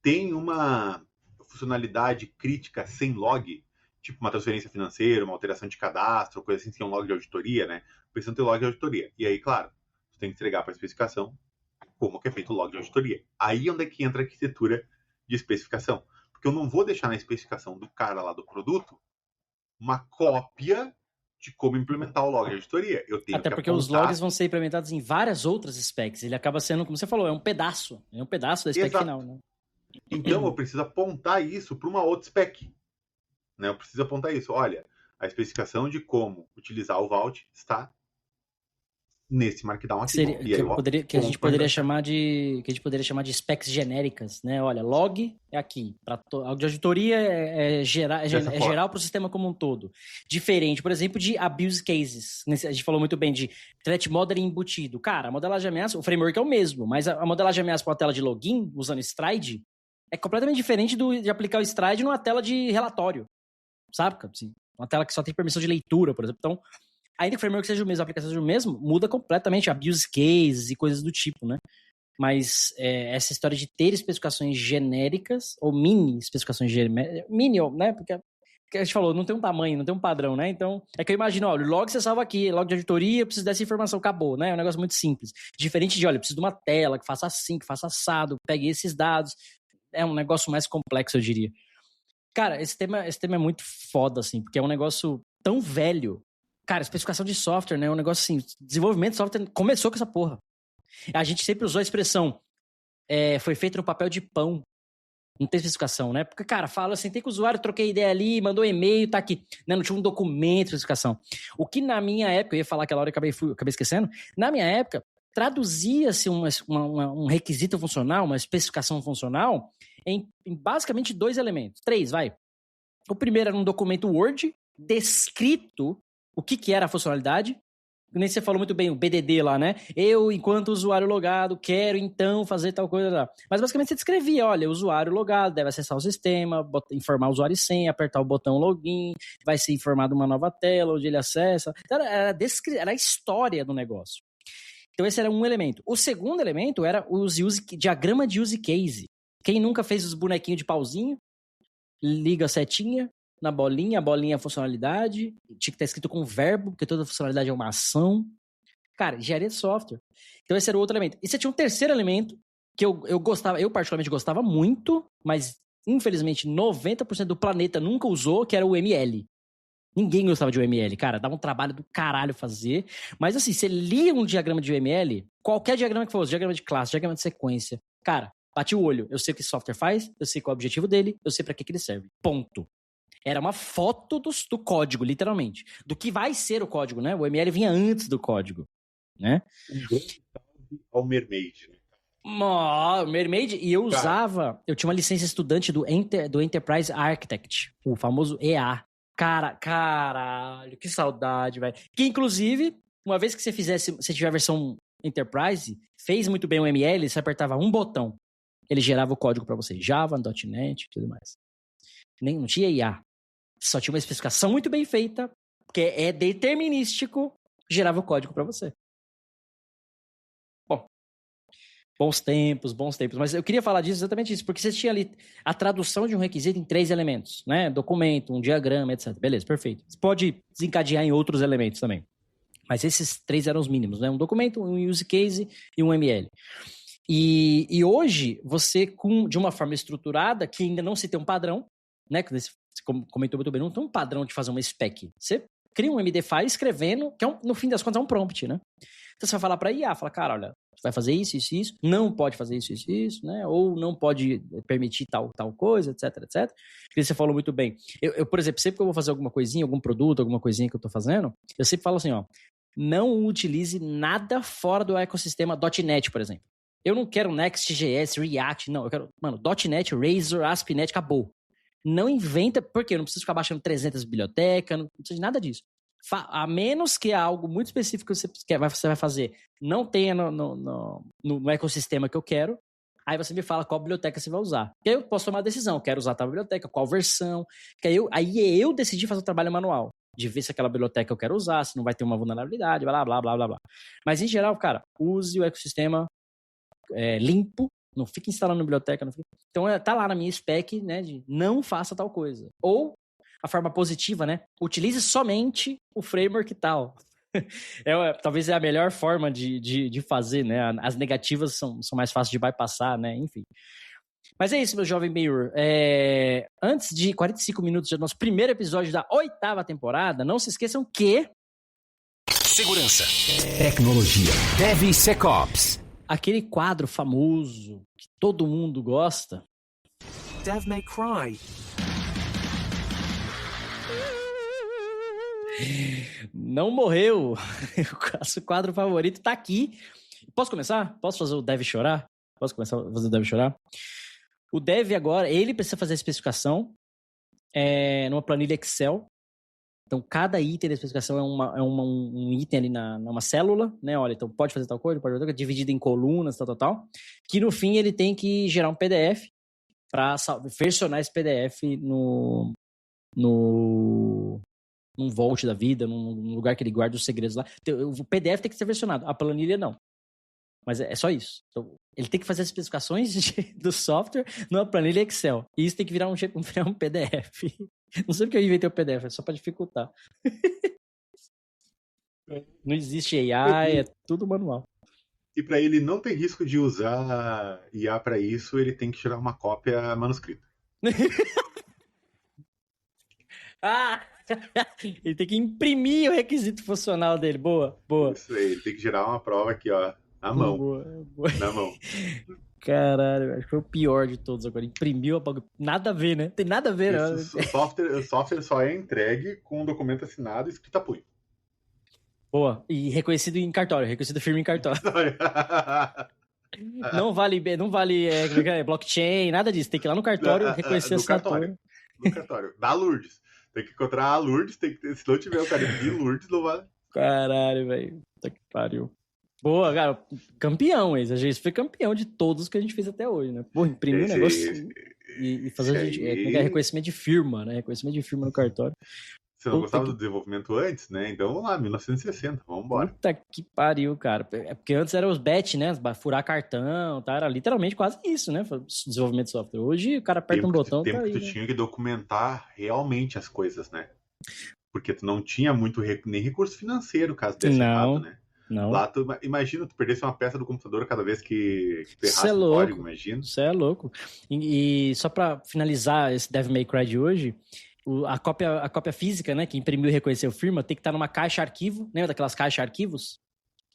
tem uma funcionalidade crítica sem log, tipo uma transferência financeira, uma alteração de cadastro, coisa assim, sem um log de auditoria, né? Precisa ter log de auditoria. E aí, claro, você tem que entregar para a especificação como que é feito o log de auditoria. Aí onde é que entra a arquitetura de especificação. Porque eu não vou deixar na especificação do cara lá do produto uma cópia de como implementar o log de auditoria. Eu tenho Até que porque apontar... os logs vão ser implementados em várias outras specs. Ele acaba sendo, como você falou, é um pedaço da spec Exato. final, né? Então eu preciso apontar isso para uma outra spec. Né? Eu preciso apontar isso. Olha, a especificação de como utilizar o Vault está nesse Markdown aqui. Seria, que a gente poderia chamar de specs genéricas, né? Olha, log é aqui, a de auditoria é geral para o sistema como um todo. Diferente, por exemplo, de abuse cases. A gente falou muito bem de threat modeling embutido. Cara, a modelagem de ameaça, o framework é o mesmo, mas a modelagem de ameaça para uma tela de login, usando Stride, é completamente diferente de aplicar o Stride numa tela de relatório, sabe? Assim, uma tela que só tem permissão de leitura, por exemplo. Então, ainda que o framework seja o mesmo, a aplicação seja o mesmo, muda completamente abuse cases e coisas do tipo, né? Mas essa história de ter especificações genéricas, ou mini especificações genéricas, mini, né? Porque a gente falou, não tem um tamanho, não tem um padrão, né? Então, é que eu imagino, olha, o log você salva aqui, log de auditoria, eu preciso dessa informação, acabou, né? É um negócio muito simples. Diferente de, olha, eu preciso de uma tela que faça assim, que faça assado, pegue esses dados. É um negócio mais complexo, eu diria. Cara, esse tema é muito foda, assim, porque é um negócio tão velho. Cara, especificação de software, né? É um negócio assim, desenvolvimento de software começou com essa porra. A gente sempre usou a expressão foi feito no papel de pão. Não tem especificação, né? Porque, cara, fala assim, tem que o usuário, troquei ideia ali, mandou e-mail, tá aqui. Não tinha um documento de especificação. O que na minha época, eu ia falar aquela hora e acabei esquecendo, na minha época, traduzia-se um requisito funcional, uma especificação funcional, em basicamente 2 elementos. 3, vai. O primeiro era um documento Word, descrito o que era a funcionalidade. Nem você falou muito bem, o BDD lá, né? Eu, enquanto usuário logado, quero então fazer tal coisa lá. Mas basicamente você descrevia, olha, o usuário logado deve acessar o sistema, informar o usuário e senha, apertar o botão login, vai ser informado uma nova tela onde ele acessa. Então, era a história do negócio. Então esse era um elemento. O segundo elemento era o diagrama de use case. Quem nunca fez os bonequinhos de pauzinho, liga a setinha na bolinha, a bolinha é a funcionalidade, tinha que estar escrito com verbo, porque toda funcionalidade é uma ação. Cara, engenharia de software. Então esse era o outro elemento. E você tinha um terceiro elemento, que eu particularmente gostava muito, mas infelizmente 90% do planeta nunca usou, que era o ML. Ninguém gostava de UML, cara, dava um trabalho do caralho fazer, mas assim, você lia um diagrama de UML, qualquer diagrama que fosse, diagrama de classe, diagrama de sequência, cara, bati o olho, eu sei o que esse software faz, eu sei qual é o objetivo dele, eu sei pra que ele serve, ponto. Era uma foto do código, literalmente, do que vai ser o código, né? O UML vinha antes do código, né? Ao Mermaid, né? Mermaid, e eu tinha uma licença estudante do Enterprise Architect, o famoso EA. Caralho, que saudade, velho. Que, inclusive, uma vez que você tiver a versão Enterprise, fez muito bem o ML, você apertava um botão, ele gerava o código pra você. Java, .NET e tudo mais. Não tinha IA. Só tinha uma especificação muito bem feita, que é determinístico, gerava o código pra você. Bom, bons tempos. Mas eu queria falar disso, exatamente isso, porque você tinha ali a tradução de um requisito em 3 elementos, né? Documento, um diagrama, etc. Beleza, perfeito. Você pode desencadear em outros elementos também. Mas esses 3 eram os mínimos, né? Um documento, um use case e um ML. E hoje, você, de uma forma estruturada, que ainda não se tem um padrão, né? Você comentou muito bem, não tem um padrão de fazer uma spec. Você cria um MD-File escrevendo, que no fim das contas é um prompt, né? Então você vai falar para IA, fala, cara, olha, você vai fazer isso, não pode fazer isso, né? Ou não pode permitir tal coisa, etc. E você falou muito bem. Eu, por exemplo, sempre que eu vou fazer alguma coisinha, algum produto, alguma coisinha que eu tô fazendo, eu sempre falo assim, ó, não utilize nada fora do ecossistema .NET, por exemplo. Eu não quero Next.js, React, não. Eu quero, .NET, Razor, ASP.NET, acabou. Não inventa, porque eu não preciso ficar baixando 300 bibliotecas, não preciso de nada disso. A menos que algo muito específico que você vai fazer não tenha no ecossistema que eu quero, aí você me fala qual biblioteca você vai usar. Que aí eu posso tomar a decisão, quero usar tal biblioteca, qual versão, que aí eu decidi fazer o trabalho manual, de ver se aquela biblioteca eu quero usar, se não vai ter uma vulnerabilidade, blá, blá, blá, blá, blá. Mas em geral, cara, use o ecossistema limpo, Não fica instalando biblioteca. Não fica... Então, tá lá na minha spec, né, de não faça tal coisa. Ou a forma positiva, né? Utilize somente o framework tal. Talvez é a melhor forma de fazer, né? As negativas são mais fáceis de bypassar, né? Enfim. Mas é isso, meu jovem Mirror. Antes de 45 minutos do nosso primeiro episódio da 8ª temporada, não se esqueçam que... Segurança, tecnologia, DevSecOps. Aquele quadro famoso que todo mundo gosta. Dev May Cry. Não morreu. O nosso quadro favorito tá aqui. Posso começar? Posso fazer o Dev chorar? Posso começar a fazer o Dev chorar? O Dev agora, ele precisa fazer a especificação numa planilha Excel. Então, cada item da especificação é um item ali numa célula, né? Olha, então pode fazer tal coisa, pode fazer tal coisa, dividido em colunas, tal. Que no fim ele tem que gerar um PDF para versionar esse PDF num Vault da vida, num lugar que ele guarda os segredos lá. O PDF tem que ser versionado, a planilha não. Mas é só isso. Então, ele tem que fazer as especificações do software numa planilha Excel. E isso tem que virar um PDF. Não sei porque eu inventei o PDF, é só para dificultar. Não existe AI, é tudo manual. E para ele não ter risco de usar IA para isso, ele tem que tirar uma cópia manuscrita. Ele tem que imprimir o requisito funcional dele. Boa. Isso aí, ele tem que gerar uma prova aqui, ó, na mão. Boa. Na mão. Caralho, acho que foi o pior de todos agora. Imprimiu, nada a ver, né? Tem nada a ver, né? O software só é entregue com um documento assinado e escrito a punho. Boa. E reconhecido em cartório, reconhecido firme em cartório. Não vale blockchain, nada disso. Tem que ir lá no cartório reconhecer a assinatura. No cartório. Da Lourdes. Tem que encontrar a Lourdes, se não tiver o cara de Lourdes, não vale. Caralho, velho. Puta que pariu. Boa, cara. Campeão, a gente foi campeão de todos que a gente fez até hoje, né? Pô, imprimir um negócio e fazer reconhecimento de firma, né? Reconhecimento de firma no cartório. Você não gostava do desenvolvimento antes, né? Então vamos lá, 1960, vamos embora. Puta que pariu, cara. É porque antes era os batch, né? Furar cartão, tá? Era literalmente quase isso, né? Desenvolvimento de software. Hoje o cara aperta um botão. Tempo que tu tinha que documentar realmente as coisas, né? Porque tu não tinha muito nem recurso financeiro, caso desse errado, né? Não. Lá, imagina, tu perdesse uma peça do computador cada vez que tu errasse o código, imagina. Isso é louco. E só pra finalizar esse Dev May Cry de hoje, a cópia física, né, que imprimiu e reconheceu firma, tem que estar numa caixa arquivo. Lembra daquelas caixas arquivos?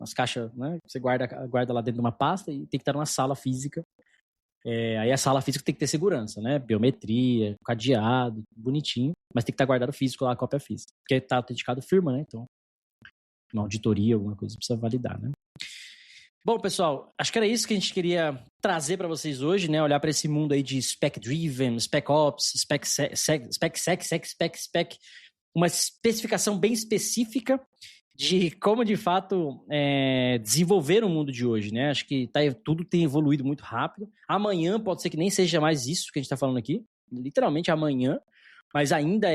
Umas caixas, né, que você guarda lá dentro de uma pasta e tem que estar numa sala física. Aí a sala física tem que ter segurança, né? Biometria, cadeado, bonitinho. Mas tem que estar guardado físico lá, a cópia física. Porque tá autenticado firma, né? Então, uma auditoria, alguma coisa precisa validar, né? Bom, pessoal, acho que era isso que a gente queria trazer para vocês hoje, né? Olhar para esse mundo aí de spec-driven, spec-ops, spec, uma especificação bem específica de como, de fato, desenvolver o mundo de hoje, né? Acho que tudo tem evoluído muito rápido. Amanhã pode ser que nem seja mais isso que a gente está falando aqui, literalmente amanhã, mas ainda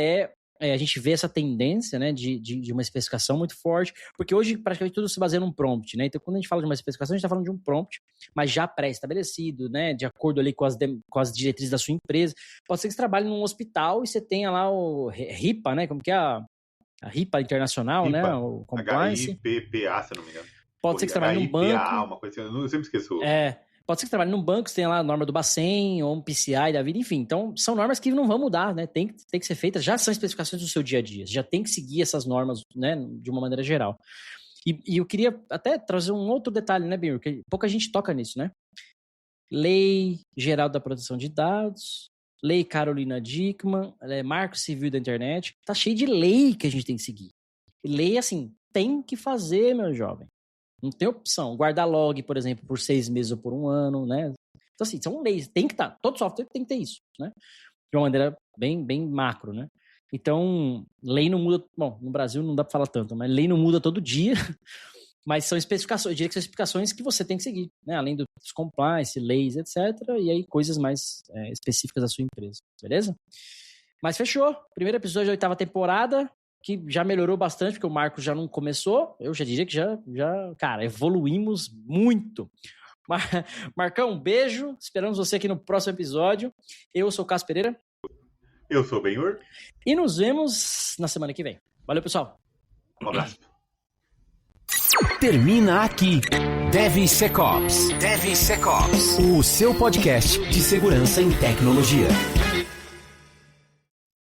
a gente vê essa tendência, né, de uma especificação muito forte, porque hoje praticamente tudo se baseia num prompt, né? Então, quando a gente fala de uma especificação, a gente está falando de um prompt, mas já pré-estabelecido, né, de acordo ali com as diretrizes da sua empresa. Pode ser que você trabalhe num hospital e você tenha lá o RIPA, né? Como que é a RIPA internacional, RIPA, né? O compliance. HIPPA, se eu não me engano. Pode ser que você trabalhe num banco. uma coisa assim, eu sempre esqueço. Pode ser que você trabalhe num banco, você tenha lá a norma do Bacen ou um PCI da vida, enfim. Então, são normas que não vão mudar, né? Tem que ser feitas, já são especificações do seu dia a dia. Você já tem que seguir essas normas, né, de uma maneira geral. E eu queria até trazer um outro detalhe, né, Binho? Que pouca gente toca nisso, né? Lei Geral da Proteção de Dados, Lei Carolina Dickmann, Marco Civil da Internet. Tá cheio de lei que a gente tem que seguir. E lei, assim, tem que fazer, meu jovem. Não tem opção. Guardar log, por exemplo, por 6 meses ou por 1 ano, né? Então, assim, são leis. Tem que estar. Todo software tem que ter isso, né? De uma maneira bem, bem macro, né? Então, lei não muda... Bom, no Brasil não dá para falar tanto, mas lei não muda todo dia. Mas são especificações, eu diria que são especificações que você tem que seguir, né? Além dos compliance, leis, etc. E aí coisas mais específicas da sua empresa, beleza? Mas fechou. Primeiro episódio da 8ª temporada, que já melhorou bastante, porque o Marcos já não começou. Eu já diria que já cara, evoluímos muito. Marcão, um beijo. Esperamos você aqui no próximo episódio. Eu sou o Cássio Pereira. Eu sou o Benhur. E nos vemos na semana que vem. Valeu, pessoal. Um abraço. Termina aqui DevSecOps, o seu podcast de segurança em tecnologia.